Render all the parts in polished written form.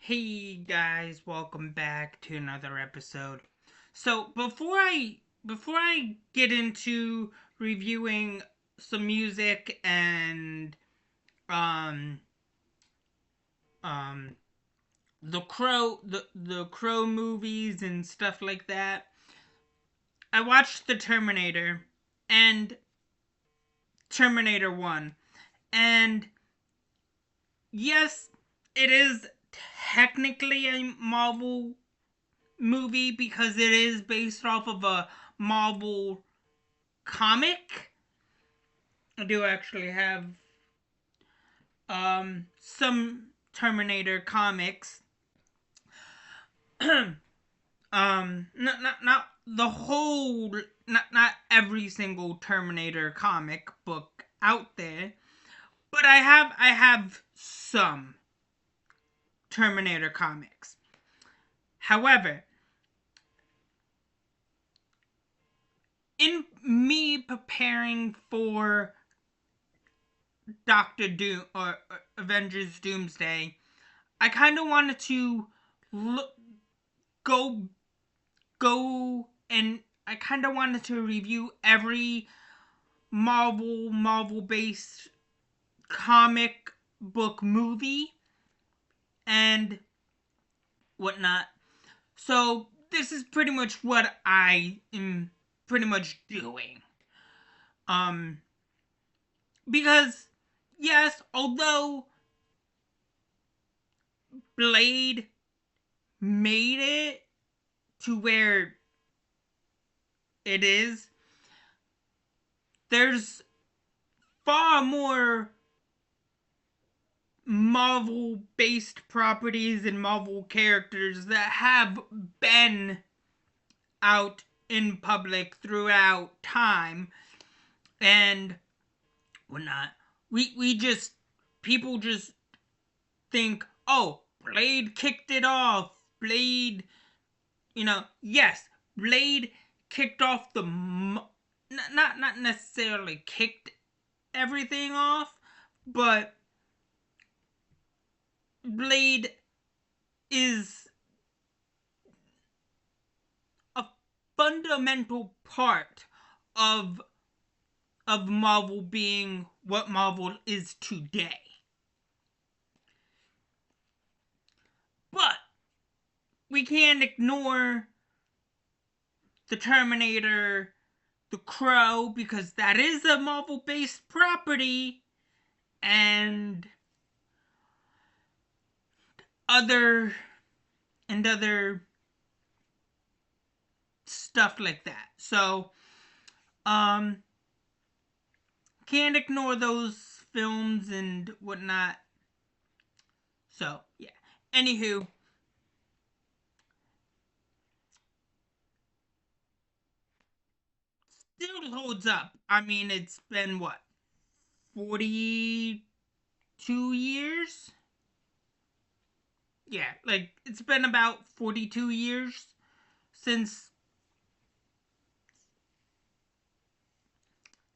Hey guys, welcome back to another episode. So before I get into reviewing some music and um um the Crow movies and stuff like that, I watched the Terminator and Terminator 1. And yes, it is technically a Marvel movie because it is based off of a Marvel comic. I do actually have some Terminator comics. Not the whole, not every single Terminator comic book out there, but I have some Terminator comics. However, in me preparing for Doctor Doom or Avengers Doomsday, I kind of wanted to look, go and I kind of wanted to review every Marvel based comic book movie and whatnot. So this is pretty much what I am pretty much doing. Um because yes, although Blade made it to where it is, there's far more Marvel based properties and Marvel characters that have been out in public throughout time and whatnot. We just, people just think, oh, Blade kicked it off. Blade, yes, Blade kicked off not necessarily kicked everything off, but Blade is a fundamental part of Marvel being what Marvel is today. But we can't ignore the Terminator, the Crow, because that is a Marvel based property, and other other stuff like that. So um can't ignore those films and whatnot. So yeah. Anywho, still holds up. I mean, it's been what, 42 years? Yeah, like it's been about 42 years since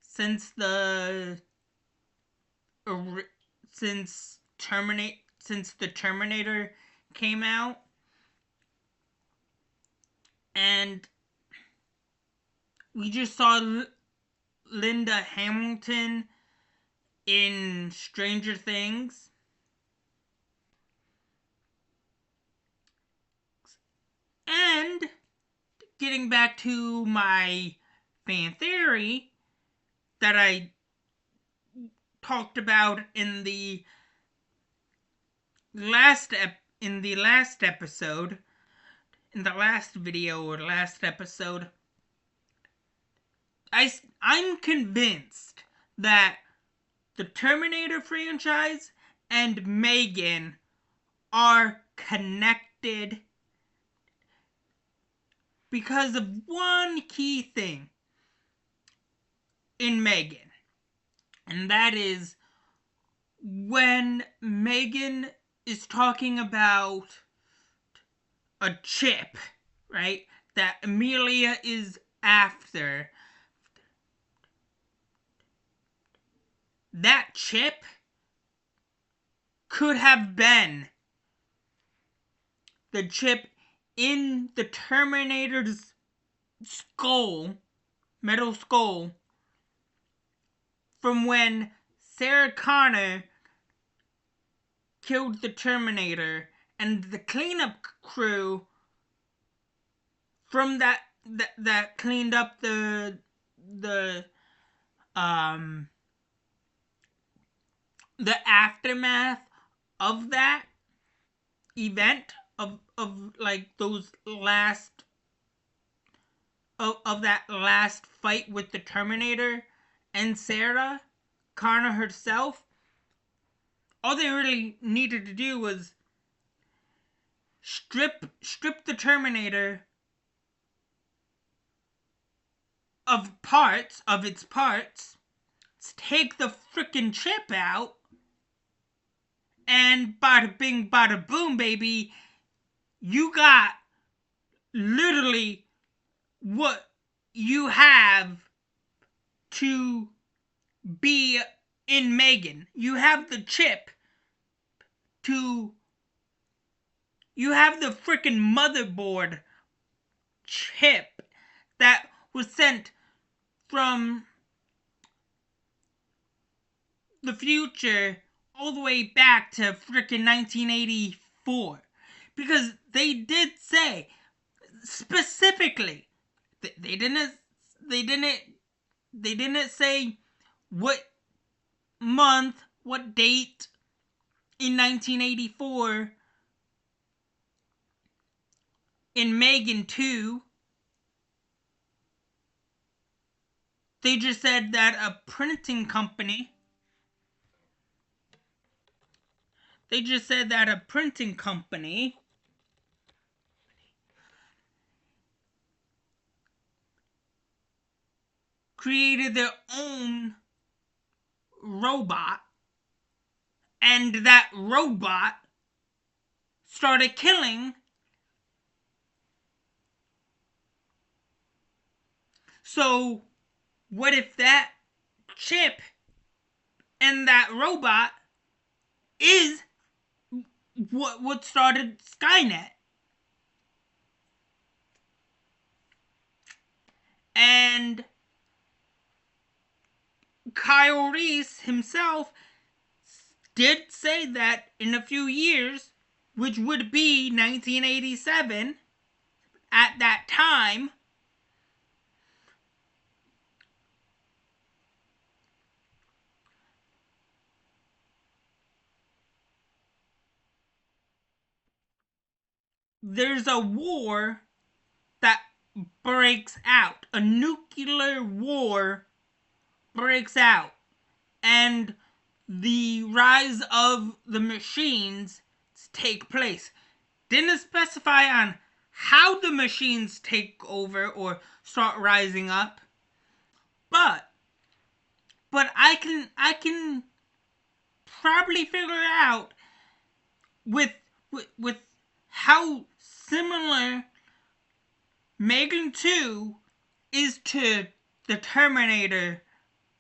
since the since the Terminator came out, and we just saw Linda Hamilton in Stranger Things. And getting back to my fan theory that I talked about in the last episode, in the last video or last episode, I'm convinced that the Terminator franchise and Megan are connected because of one key thing in Megan. And that is when Megan is talking about a chip, right? That Amelia is after. That chip could have been the chip in the Terminator's skull, metal skull, from when Sarah Connor killed the Terminator, and the cleanup crew from that cleaned up the um the aftermath of that event, of like those last of that last fight with the Terminator and Sarah Connor herself. All they really needed to do was strip the Terminator of its parts, take the frickin' chip out, and bada bing bada boom, baby, you got literally what you have to be in Megan. You have the chip to... You have the frickin' motherboard chip that was sent from the future all the way back to frickin' 1984. Because they did say, specifically, they didn't say what month, what date in 1984 in Megan 2. They just said that a printing company created their own robot, and that robot started killing. So what if that chip and that robot is what started Skynet? And Kyle Reese himself did say that in a few years, which would be 1987, at that time, there's a war that breaks out. A nuclear war breaks out. And the rise of the machines take place. Didn't specify on how the machines take over or start rising up. But I can probably figure out with how similar Megan 2 is to the Terminator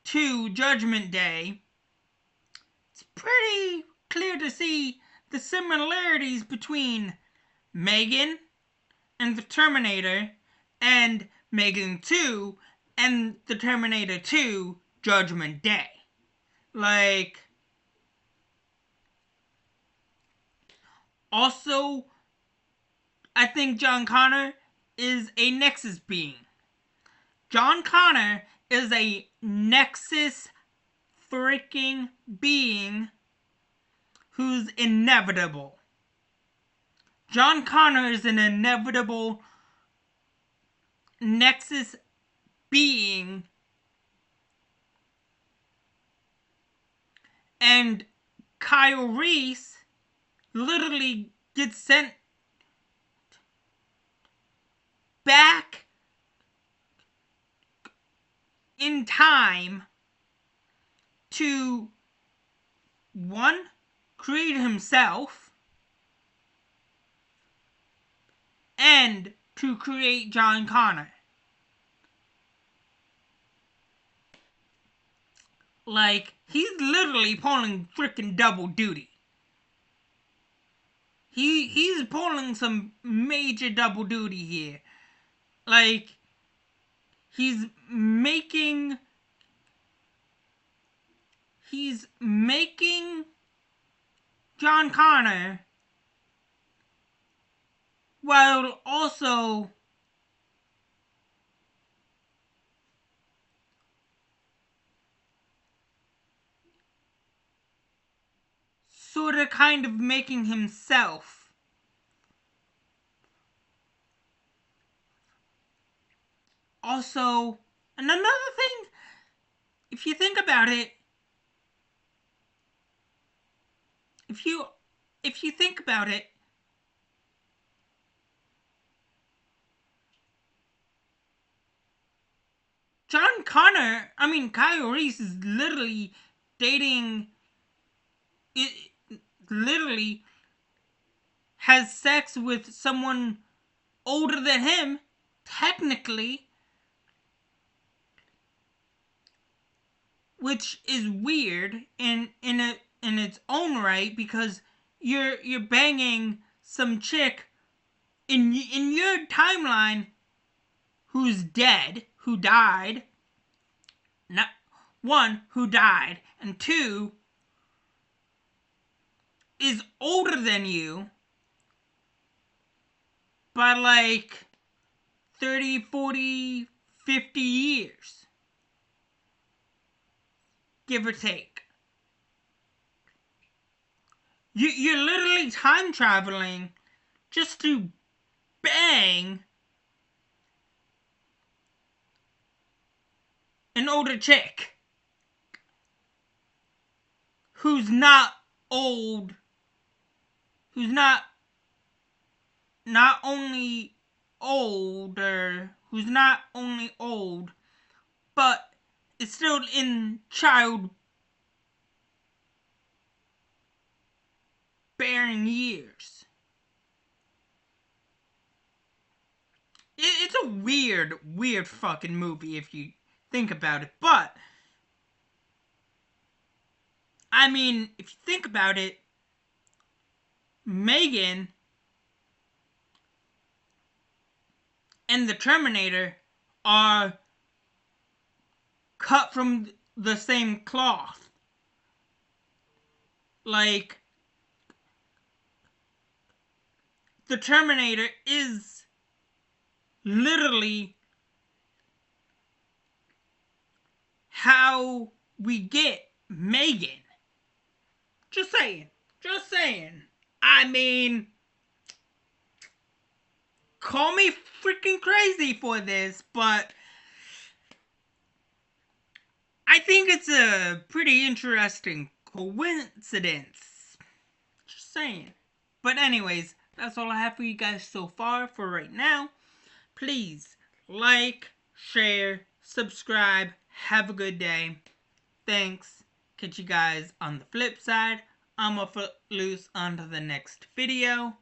2 Judgment Day. It's pretty clear to see the similarities between Megan and the Terminator, and Megan 2 and the Terminator 2 Judgment Day. Like, also, I think John Connor is a Nexus being. John Connor is a Nexus freaking being who's inevitable. John Connor is an inevitable Nexus being, and Kyle Reese literally gets sent back in time to, one, create himself, and to create John Connor. Like, he's literally pulling freaking double duty. he's pulling some major double duty here. Like, he's making John Connor while also sort of kind of making himself. Also, and another thing, if you think about it, if you think about it, John Connor, I mean, Kyle Reese is literally dating, it literally has sex with someone older than him, technically, which is weird in its own right, because you're banging some chick in your timeline who's dead, who died. Not one, who died, and two, is older than you by like 30, 40, 50 years, give or take. You're literally time traveling just to bang an older chick who's not old, who's not only older, who's not only old, but is still in childbearing years. It's a weird fucking movie if you think about it. But, I mean, if you think about it, Megan and the Terminator are cut from the same cloth. Like, the Terminator is literally how we get Megan. Just saying. I mean, call me freaking crazy for this, but I think it's a pretty interesting coincidence. Just saying. But anyways, that's all I have for you guys so far for right now. Please like, share, subscribe. Have a good day. Thanks. Catch you guys on the flip side. I'm a foot loose on to the next video.